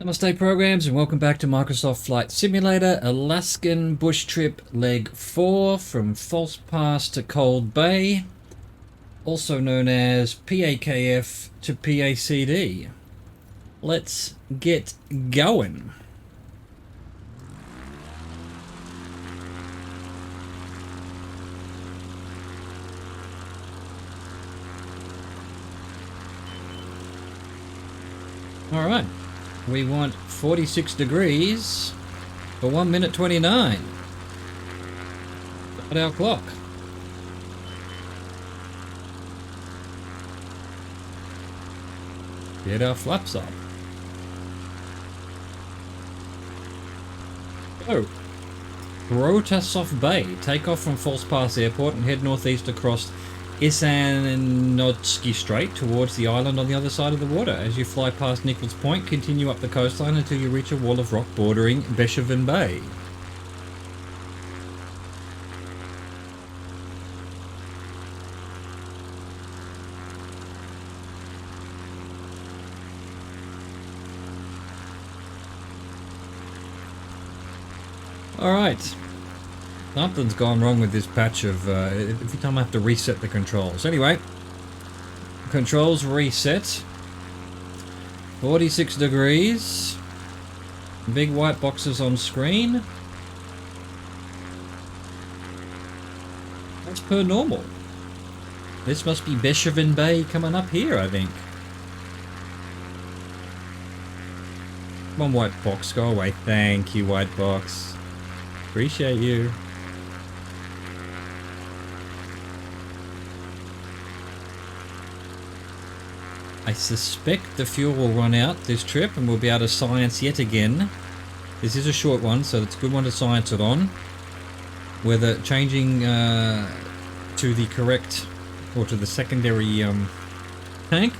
Namaste programs and welcome back to Microsoft Flight Simulator, Alaskan Bush Trip Leg 4 from False Pass to Cold Bay, also known as PAKF to PACD. Let's get going. Alright. We want 46 degrees for 1 minute 29. At our clock. Get our flaps up. Go. Rotasov Bay. Take off from False Pass Airport and head northeast across Isanodsky Strait towards the island on the other side of the water. As you fly past Nichols Point, continue up the coastline until you reach a wall of rock bordering Beshavin Bay. Alright. Something's gone wrong with this patch of, every time I have to reset the controls. Anyway, controls reset. 46 degrees. Big white boxes on screen. That's per normal. This must be Beshavin Bay coming up here, I think. Come on, white box, go away. Thank you, white box. Appreciate you. I suspect the fuel will run out this trip and we'll be able to science yet again. This is a short one, so it's a good one to science it on. Whether changing to the correct or to the secondary tank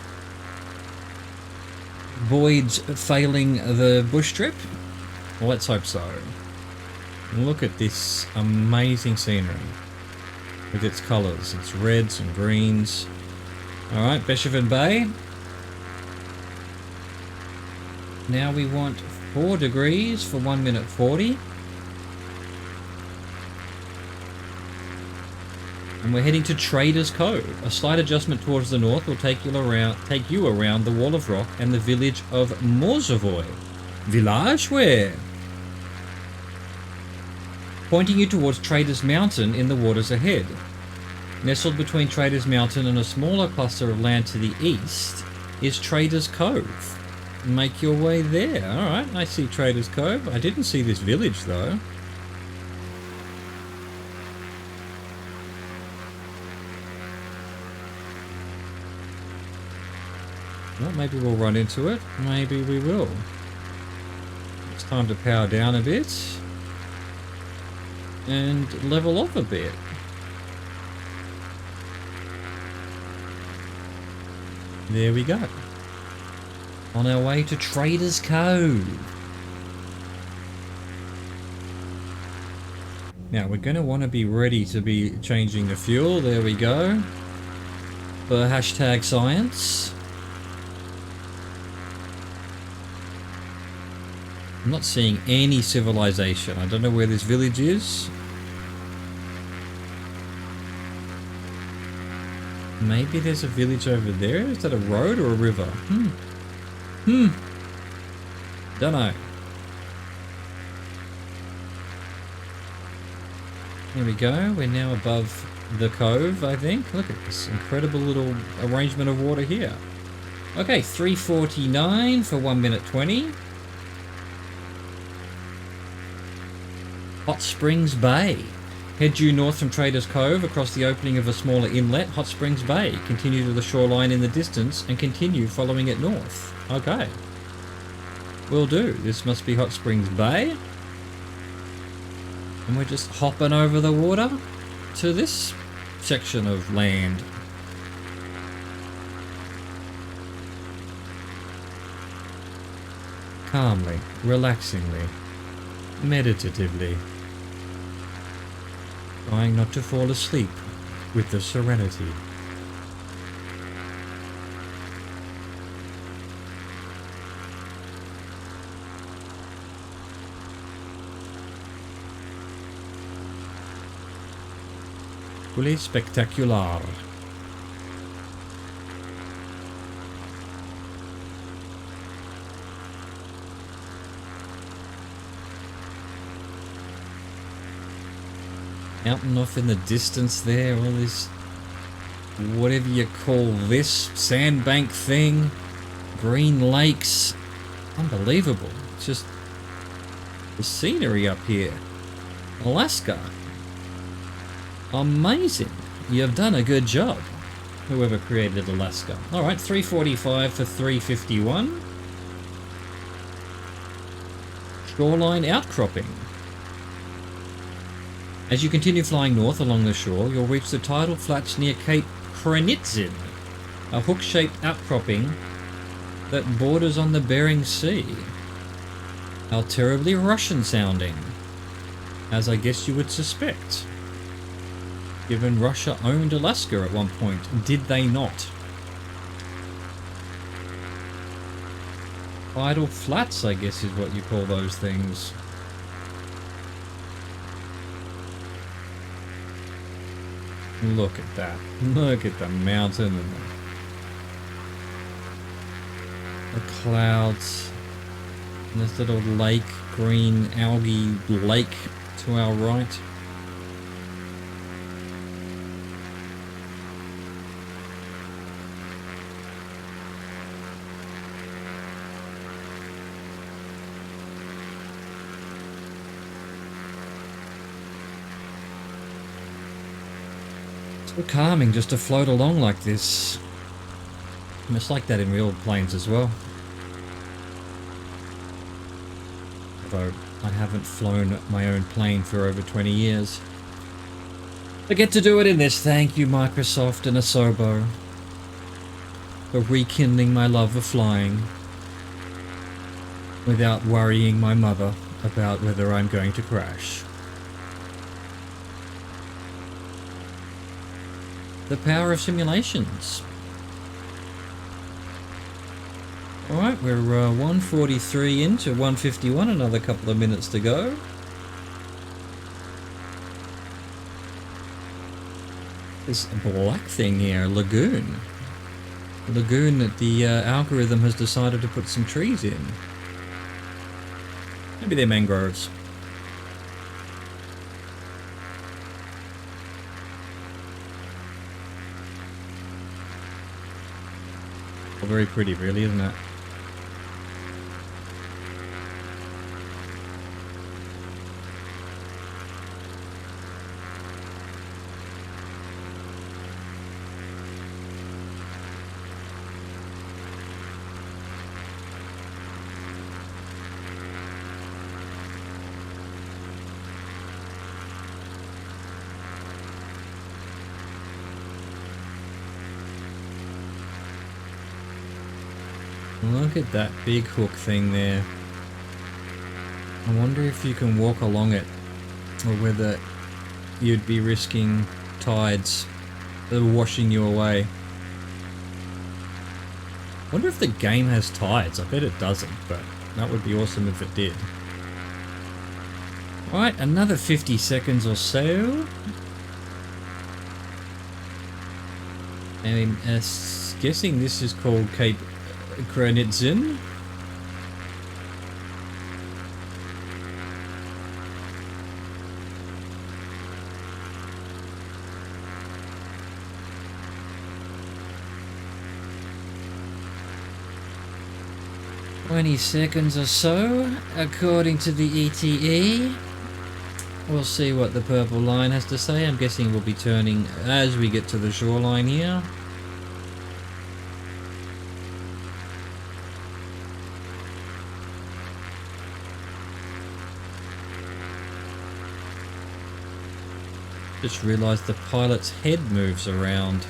voids failing the bush trip. Well, let's hope so. Look at this amazing scenery with its colours, its reds and greens. Alright, Beshavin Bay. Now we want 4 degrees for 1 minute 40. And we're heading to Traders Cove. A slight adjustment towards the north will take you around the wall of rock and the village of Morzovoy. Village where? Pointing you towards Traders Mountain in the waters ahead. Nestled between Traders Mountain and a smaller cluster of land to the east is Traders Cove. Make your way there. Alright, I see Traders Cove. I didn't see this village though. Well, maybe we'll run into it. Maybe we will. It's time to power down a bit. And level off a bit. There we go. On our way to Traders Cove. Now we're going to want to be ready to be changing the fuel. There we go. For hashtag science. I'm not seeing any civilization. I don't know where this village is. Maybe there's a village over there. Is that a road or a river? Don't know. There we go. We're now above the cove, I think. Look at this incredible little arrangement of water here. Okay, 3:49 for 1 minute 20. Hot Springs Bay. Head due north from Traders Cove across the opening of a smaller inlet, Hot Springs Bay. Continue to the shoreline in the distance and continue following it north. Okay. Will do. This must be Hot Springs Bay. And we're just hopping over the water to this section of land. Calmly, relaxingly, meditatively. Trying not to fall asleep with the serenity. Simply spectacular. Mountain off in the distance there, all this, whatever you call this, sandbank thing, green lakes, unbelievable. It's just the scenery up here. Alaska. Amazing. You've done a good job, whoever created Alaska. Alright, 345 for 351. Shoreline outcropping. As you continue flying north along the shore, you'll reach the tidal flats near Cape Krenitsyn, a hook-shaped outcropping that borders on the Bering Sea. How terribly Russian sounding, as I guess you would suspect, given Russia owned Alaska at one point, did they not? Tidal flats, I guess, is what you call those things. Look at that. Look at the mountain and the clouds. And this little lake, green algae lake to our right. So calming just to float along like this. And it's like that in real planes as well. Although I haven't flown my own plane for over 20 years. I get to do it in this. Thank you, Microsoft and Asobo, for rekindling my love of flying without worrying my mother about whether I'm going to crash. The power of simulations. Alright, we're 143 into 151, another couple of minutes to go. This black thing here, lagoon. A lagoon that the algorithm has decided to put some trees in. Maybe they're mangroves. Very pretty, really, isn't it? Look at that big hook thing there. I wonder if you can walk along it, or whether you'd be risking tides that are washing you away. I wonder if the game has tides. I bet it doesn't, but that would be awesome if it did. Alright, another 50 seconds or so. I'm guessing this is called Cape Krenitsyn. "20 seconds or so, according to the ETE. We'll see what the purple line has to say. I'm guessing we'll be turning as we get to the shoreline here. Just realised the pilot's head moves around.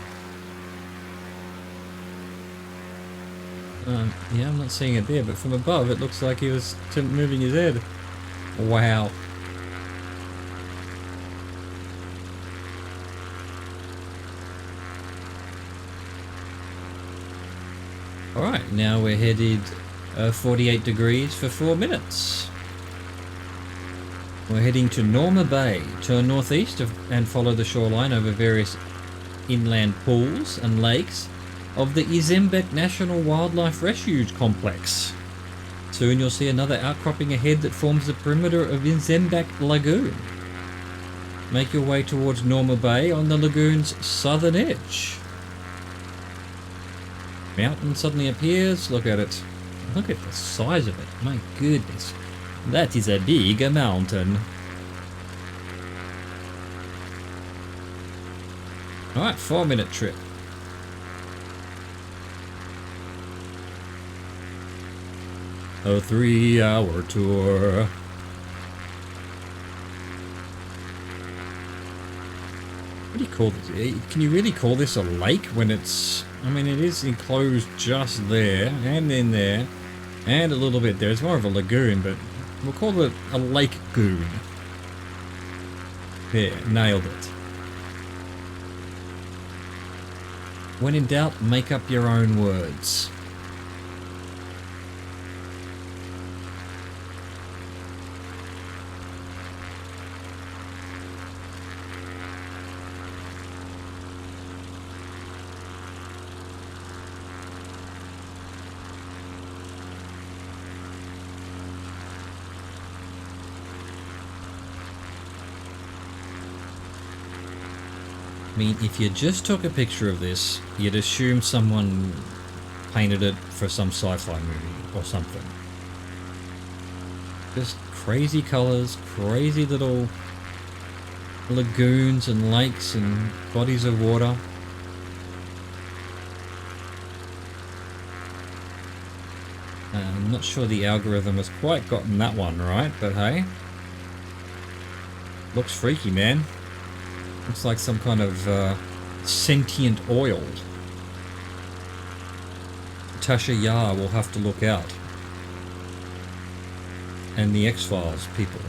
Yeah, I'm not seeing it there, but from above it looks like he was moving his head. Wow. Alright, now we're headed 48 degrees for 4 minutes. We're heading to Norma Bay. Turn northeast and follow the shoreline over various inland pools and lakes of the Izembek National Wildlife Refuge Complex. Soon you'll see another outcropping ahead that forms the perimeter of Izembek Lagoon. Make your way towards Norma Bay on the lagoon's southern edge. Mountain suddenly appears. Look at it. Look at the size of it. My goodness. That is a big mountain. Alright, 4-minute trip. A 3-hour tour. What do you call this? Can you really call this a lake when it's... I mean, it is enclosed just there, and in there, and a little bit there. It's more of a lagoon, but we'll call it a LAKEGOON. There, nailed it. When in doubt, make up your own words. I mean, if you just took a picture of this, you'd assume someone painted it for some sci-fi movie or something. Just crazy colors, crazy little lagoons and lakes and bodies of water. I'm not sure the algorithm has quite gotten that one right, but hey. Looks freaky, man. Looks like some kind of sentient oil. Tasha Yar will have to look out. And the X-Files people.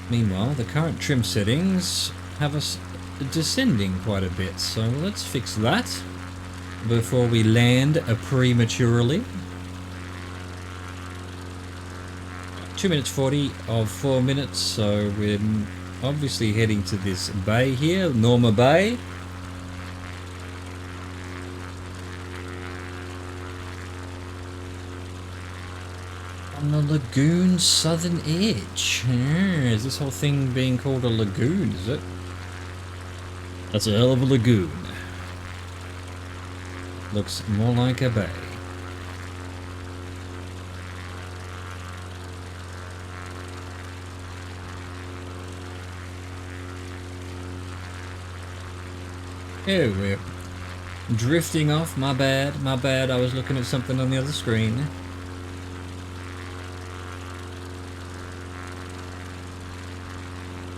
Meanwhile, the current trim settings have us descending quite a bit, so let's fix that before we land prematurely. 2 minutes 40 of 4 minutes, so we're obviously heading to this bay here, Norma Bay. On the lagoon's southern edge. Is this whole thing being called a lagoon, is it? That's a hell of a lagoon. Looks more like a bay. Oh, we're drifting off. My bad, I was looking at something on the other screen.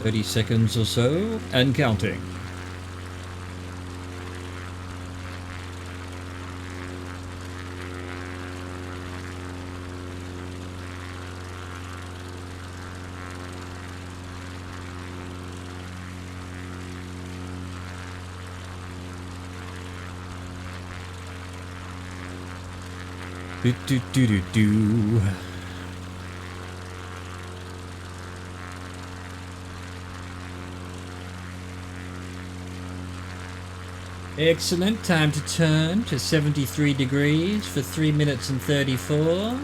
"30 seconds or so, and counting. Do do do do do. Excellent. Time to turn to 73 degrees for 3 minutes and 34.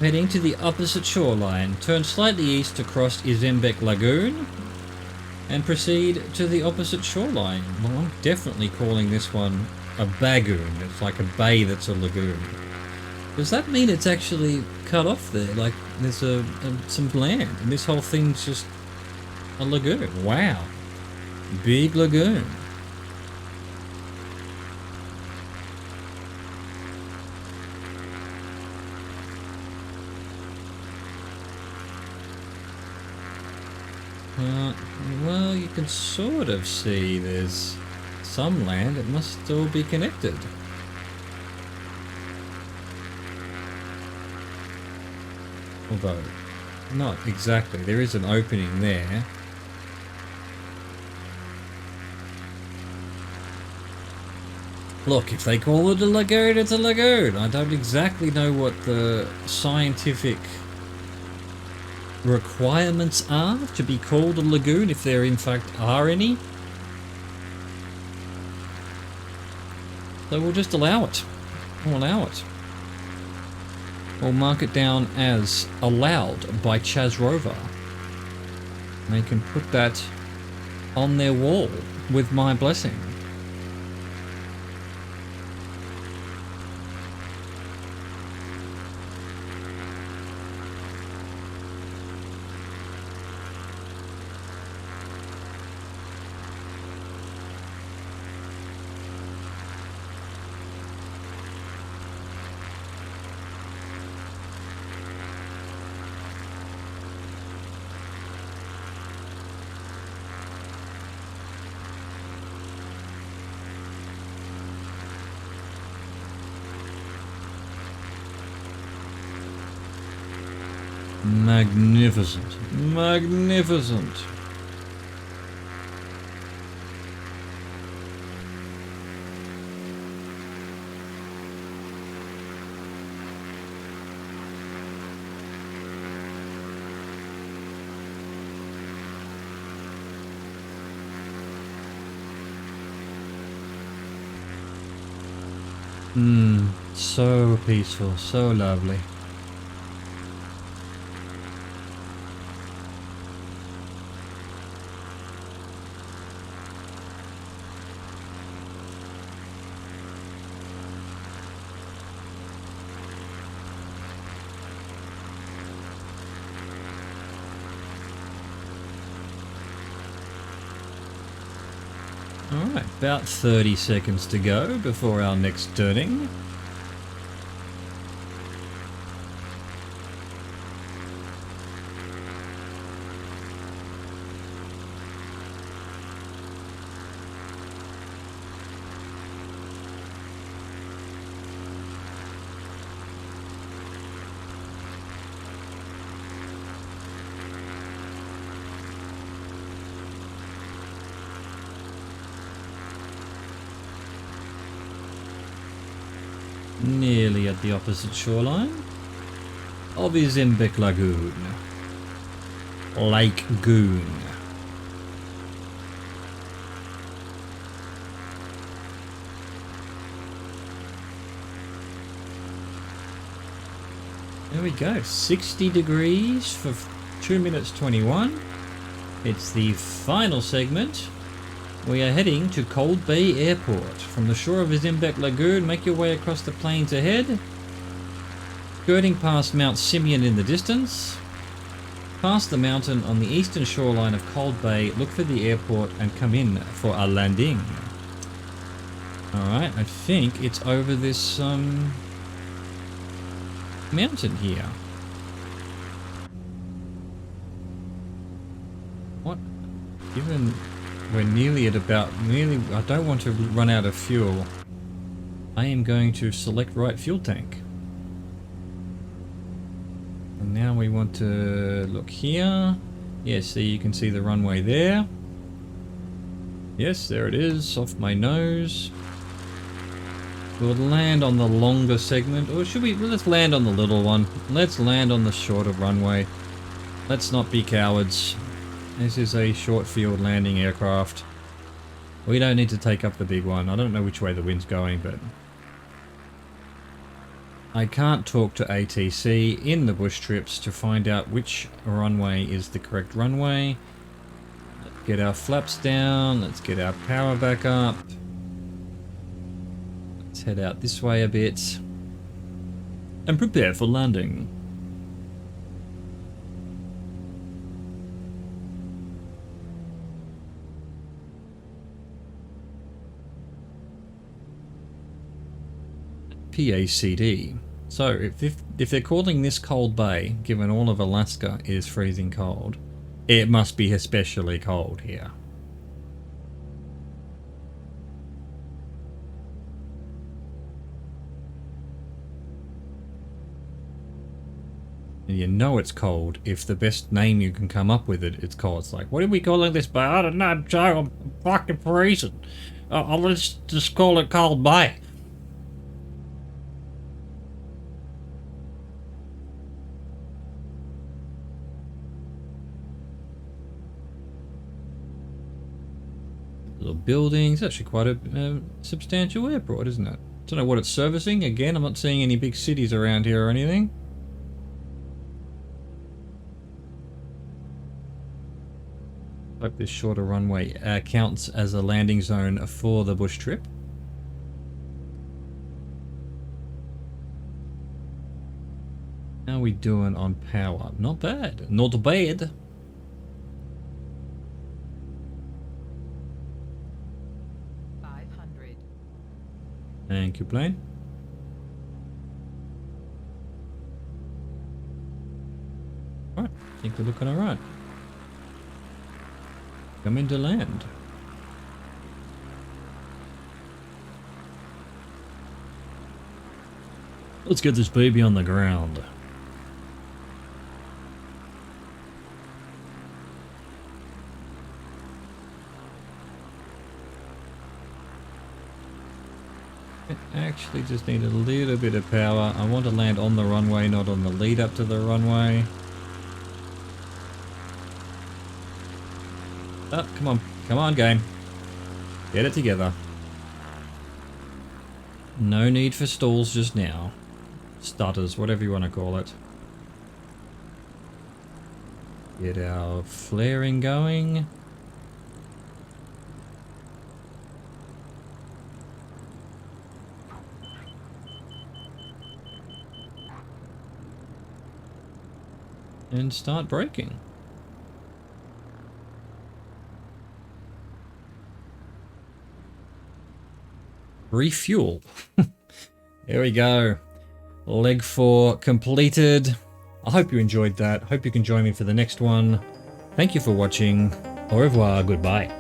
Heading to the opposite shoreline. Turn slightly east to cross Izembek Lagoon and proceed to the opposite shoreline. Well, I'm definitely calling this one a bagoon. It's like a bay that's a lagoon. Does that mean it's actually cut off there? Like there's some land and this whole thing's just a lagoon. Wow. Big lagoon. Well, you can sort of see there's some land. It must still be connected. Although, not exactly. There is an opening there. Look, if they call it a lagoon, it's a lagoon. I don't exactly know what the scientific requirements are to be called a lagoon, if there in fact are any. So we'll just allow it. We'll allow it. We'll mark it down as allowed by Chaz Rover. And they can put that on their wall with my blessing. Magnificent. Magnificent. So peaceful, so lovely. Alright, about 30 seconds to go before our next turning. Nearly at the opposite shoreline of Izimbic Lagoon. LAKEGOON. There we go, 60 degrees for 2 minutes 21. It's the final segment. We are heading to Cold Bay Airport. From the shore of Izimbic Lagoon, make your way across the plains ahead, skirting past Mount Simeon in the distance. Past the mountain on the eastern shoreline of Cold Bay, look for the airport and come in for a landing. Alright, I think it's over this mountain here. What? Given we're nearly at I don't want to run out of fuel. I am going to select right fuel tank. And now we want to look here. Yes, so you can see the runway there. Yes, there it is, off my nose. We'll land on the longer segment, or should we? Let's land on the little one. Let's land on the shorter runway. Let's not be cowards. This is a short field landing aircraft. We don't need to take up the big one. I don't know which way the wind's going, but I can't talk to ATC in the bush trips to find out which runway is the correct runway. Let's get our flaps down. Let's get our power back up. Let's head out this way a bit and prepare for landing. PACD. So if they're calling this Cold Bay, given all of Alaska is freezing cold, it must be especially cold here. And you know it's cold if the best name you can come up with it's cold. It's like, what are we calling this bay? I don't know, Joe, I'm fucking freezing. Let's just call it Cold Bay. Little buildings. Actually quite a substantial airport, isn't it? Don't know what it's servicing. Again, I'm not seeing any big cities around here or anything. Hope this shorter runway counts as a landing zone for the bush trip. How are we doing on power? Not bad. Not bad. Thank you, plane. Alright, I think we're looking alright. Coming to land. Let's get this baby on the ground. Actually just need a little bit of power. I want to land on the runway, not on the lead up to the runway. Oh, come on. Come on, game. Get it together. No need for stalls just now. Stutters, whatever you want to call it. Get our flaring going. And start braking. Refuel. There we go. Leg 4 completed. I hope you enjoyed that. Hope you can join me for the next one. Thank you for watching. Au revoir. Goodbye.